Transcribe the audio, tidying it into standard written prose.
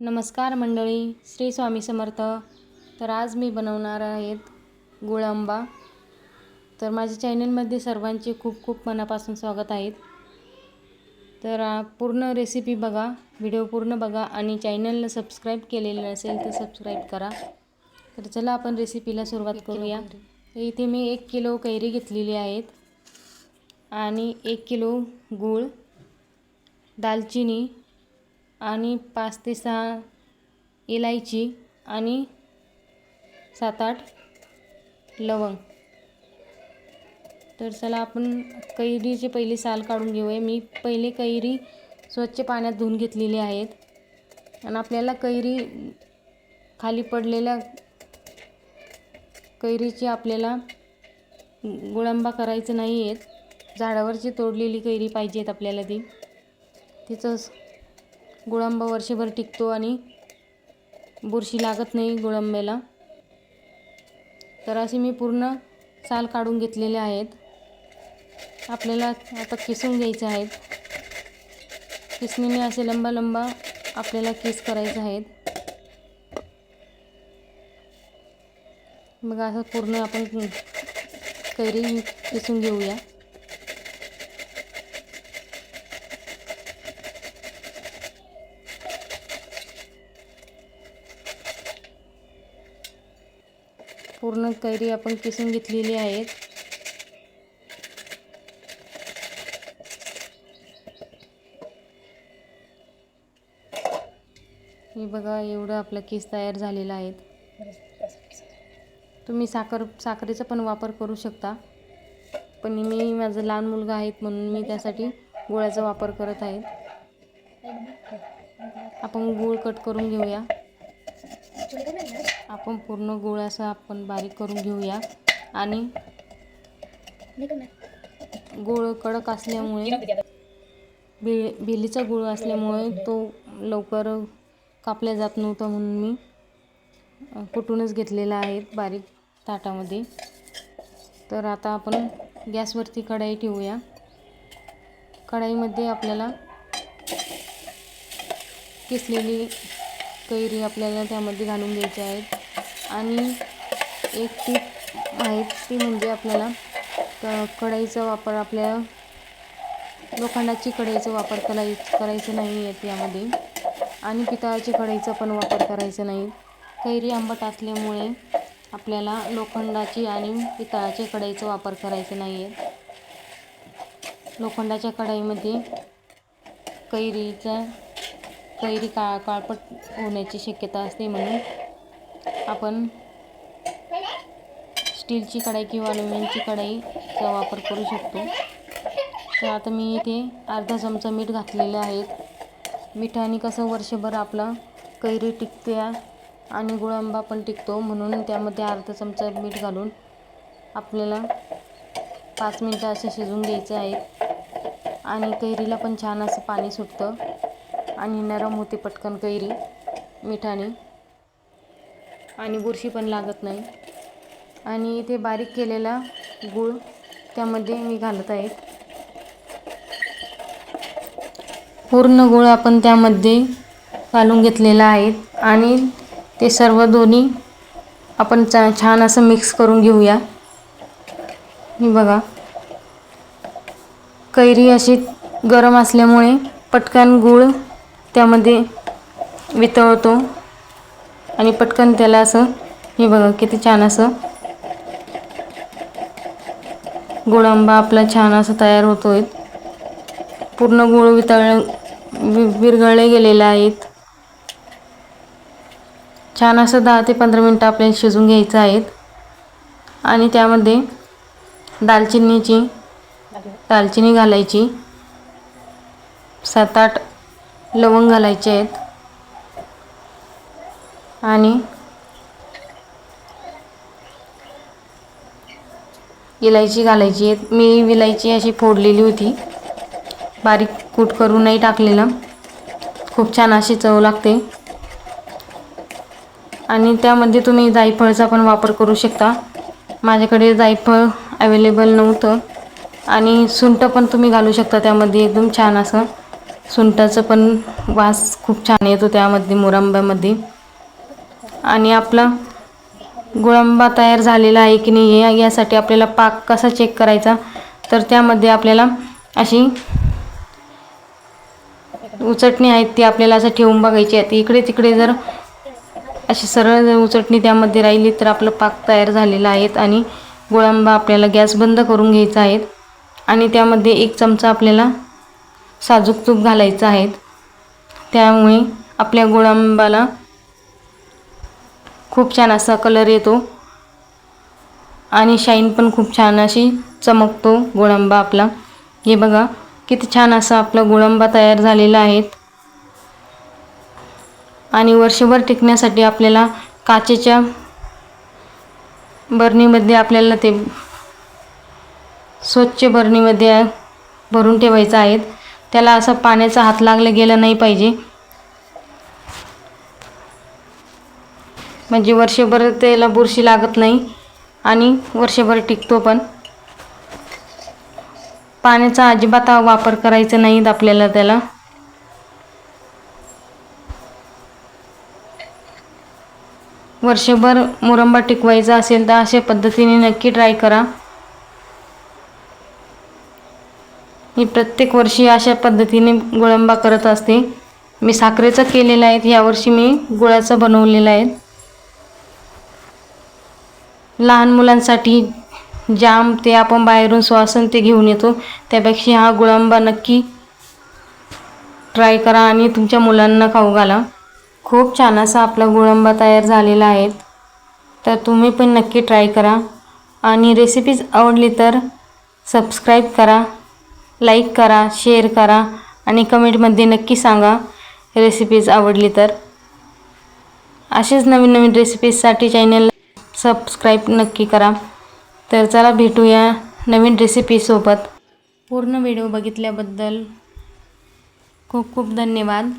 नमस्कार मंडळी, श्री स्वामी समर्थ. तर आज मी बनवणार आहेत गुळ आंबा. तर माझ्या चॅनलमध्ये सर्वांचे खूप खूप मनापासून स्वागत आहे. तर पूर्ण रेसिपी बघा, व्हिडिओ पूर्ण बघा आणि चॅनलला सबस्क्राईब केलेलं नसेल तर सबस्क्राईब करा. तर चला आपण रेसिपीला सुरुवात करूया. इथे मी 1 किलो कैरी घेतलेली आहेत आणि 1 किलो गूळ, दालचिनी आणि 5 ते 6 इलायची आणि 7-8 लवंग. तर चला आपण कैरीचे पहिले साल काढून घेऊया. मी पहिले कैरी स्वच्छ पाण्यात धुवून घेतलेली आहेत आणि आपल्याला कैरी खाली पडलेल्या कैरीची आपल्याला गुळांबा करायचं नाही आहे. झाडावरची तोडलेली कैरी पाहिजे आहेत आपल्याला. तिचं गुळांबा वर्षभर टिकतो आणि बुरशी लागत नाही गुळांब्याला. तर असे मी पूर्ण साल काढून घेतलेले आहेत. आपल्याला आता किसून घ्यायचे आहेत. किसणीने असे लंबा लंबा आपल्याला किस करायचे आहेत. मग असं पूर्ण आपण कैरी किसून घेऊया. पूर्ण कैरी आपण किसून घेतलेली आहेत. हे बघा, एवढं आपलं किस तयार झालेला आहे. तुम्ही साखरेचा पण वापर करू शकता, पण मी माझा लहान मुलगा आहे म्हणून मी त्यासाठी गुळाचा वापर करत आहे. आपण गूळ कट करून घेऊया. आपण पूर्ण गूळ असा आपण बारीक करून घेऊया. आणि गूळ कडक असल्यामुळे बेलीचा गूळ असल्यामुळे तो लवकर कापला जात नव्हता म्हणून मी कुटूनच घेतलेला आहे बारीक ताटामध्ये. तर आता आपण गॅसवरती कढई ठेवूया. कढईमध्ये आपल्याला किसलेली कैरी आपल्याला त्यामध्ये घालून घ्यायची आहेत. आणि एक टीप आहे ती म्हणजे आपल्याला कढईचा वापर आपल्या लोखंडाची कढईचा वापर करायचं नाही आहे यामध्ये. आणि पितळाची कढईचा पण वापर करायचा नाही. कैरी आंबट असल्यामुळे आपल्याला लोखंडाची आणि पितळाच्या कढईचा वापर करायचा नाही आहे. लोखंडाच्या कढईमध्ये कैरी काळपट होण्याची शक्यता असते, म्हणून आपण स्टीलची कढई किंवा अल्युमिनियमची कढईचा वापर करू शकतो. तर आता मी इथे अर्धा चमचा मीठ घातलेले आहेत. मिठाने कसं वर्षभर आपला कैरी टिकते आणि गुळांबा पण टिकतो, म्हणून त्यामध्ये अर्धा चमचा मीठ घालून आपल्याला 5 मिनटं असं शिजवून घ्यायचं आहे. आणि कैरीला पण छान असं पाणी सुटतं आणि नरम होते पटकन कैरी मिठाने, आणि बुरशी पण लागत नाही. आणि इथे बारीक केलेला गूळ त्यामध्ये मी घालत आहे. पूर्ण गूळ आपण त्यामध्ये घालून घेतलेला आहे आणि ते सर्व दोन्ही आपण छान असं मिक्स करून घेऊया. हे बघा, कैरी अशी गरम असल्यामुळे पटकन गूळ त्यामध्ये वितळतो आणि पटकन त्याला असं, हे बघा किती छान असं गुळांबा आपला छान असं तयार होतोय. पूर्ण गूळ विरघळले गेलेले आहेत. छान असं 10 ते 15 मिनटं आपल्याला शिजवून घ्यायचं आहेत. आणि त्यामध्ये दालचिनी घालायची, 7-8 लवंग घालायचे आहेत आणि इलायची घालायची आहे. मी इलायची अशी फोडलेली होती, बारीक कूट करून नाही टाकलेलं. खूप छान अशी चव लागते. आणि त्यामध्ये तुम्ही जायफळचा पण वापर करू शकता. माझ्याकडे जायफळ अवेलेबल नव्हतं. आणि सुंठ पण तुम्ही घालू शकता त्यामध्ये, एकदम छान असं सुंठाचा पण वास खूप छान येतो त्यामध्ये मुरंब्यामध्ये. आणि आपला गुळांबा तयार झालेला आहे की नाही यासाठी आपल्याला पाक कसा चेक करायचा, तर त्यामध्ये आपल्याला अशी उचटणी आहेत ती आपल्याला असं ठेवून बघायची आहे. इकडे तिकडे जर अशी सरळ उचटणी त्यामध्ये राहिली तर आपलं पाक तयार झालेला आहे. आणि गुळांबा आपल्याला गॅस बंद करून घ्यायचा आहे. आणि त्यामध्ये 1 चमचा आपल्याला साजूक तूप घालायचं आहे. त्यामुळे आपल्या गुळांबाला खूप छान असा कलर येतो आणि शाईन पण खूप छान अशी चमकतो गुळांबा आपला. हे बघा किती छान असा आपला गुळांबा तयार झालेला आहे. आणि वर्षभर टिकण्यासाठी आपल्याला काचेच्या बरणीमध्ये आपल्याला ते स्वच्छ बरणीमध्ये भरून ठेवायचं आहे. त्याला असं पाण्याचा हात लागला गेला नाही पाहिजे, म्हणजे वर्षभर त्याला बुरशी लागत नाही आणि वर्षभर टिकतो. पण पाण्याचा अजिबात वापर करायचा नाही आपल्याला. त्याला वर्षभर मुरंबा टिकवायचा असेल तर अशा पद्धतीने नक्की ट्राय करा. मी प्रत्येक वर्षी अशा पद्धतीने गुळांबा करत असते. मी साखरेचा केलेला आहे, यावर्षी मी गुळाचा बनवलेला आहे. लहान मुलांसाठी जाम ते आपण बाहेरून श्वासन ते घेऊन येतो, त्यापेक्षा हा गुळांबा नक्की ट्राय करा आणि तुमच्या मुलांना खाऊ घाला. खूप छान असा आपला गुळांबा तयार झालेला आहे. तर तुम्ही पण नक्की ट्राय करा. आणि रेसिपीज आवडली तर सबस्क्राईब करा, लाईक करा, शेअर करा आणि कमेंटमध्ये नक्की सांगा रेसिपीज आवडली तर. असेच नवीन नवीन रेसिपीजसाठी चॅनल सबस्क्राईब नक्की करा. तर चला भेटूया नवीन रेसिपीसोबत. पूर्ण व्हिडिओ बघितल्याबद्दल खूप खूप धन्यवाद.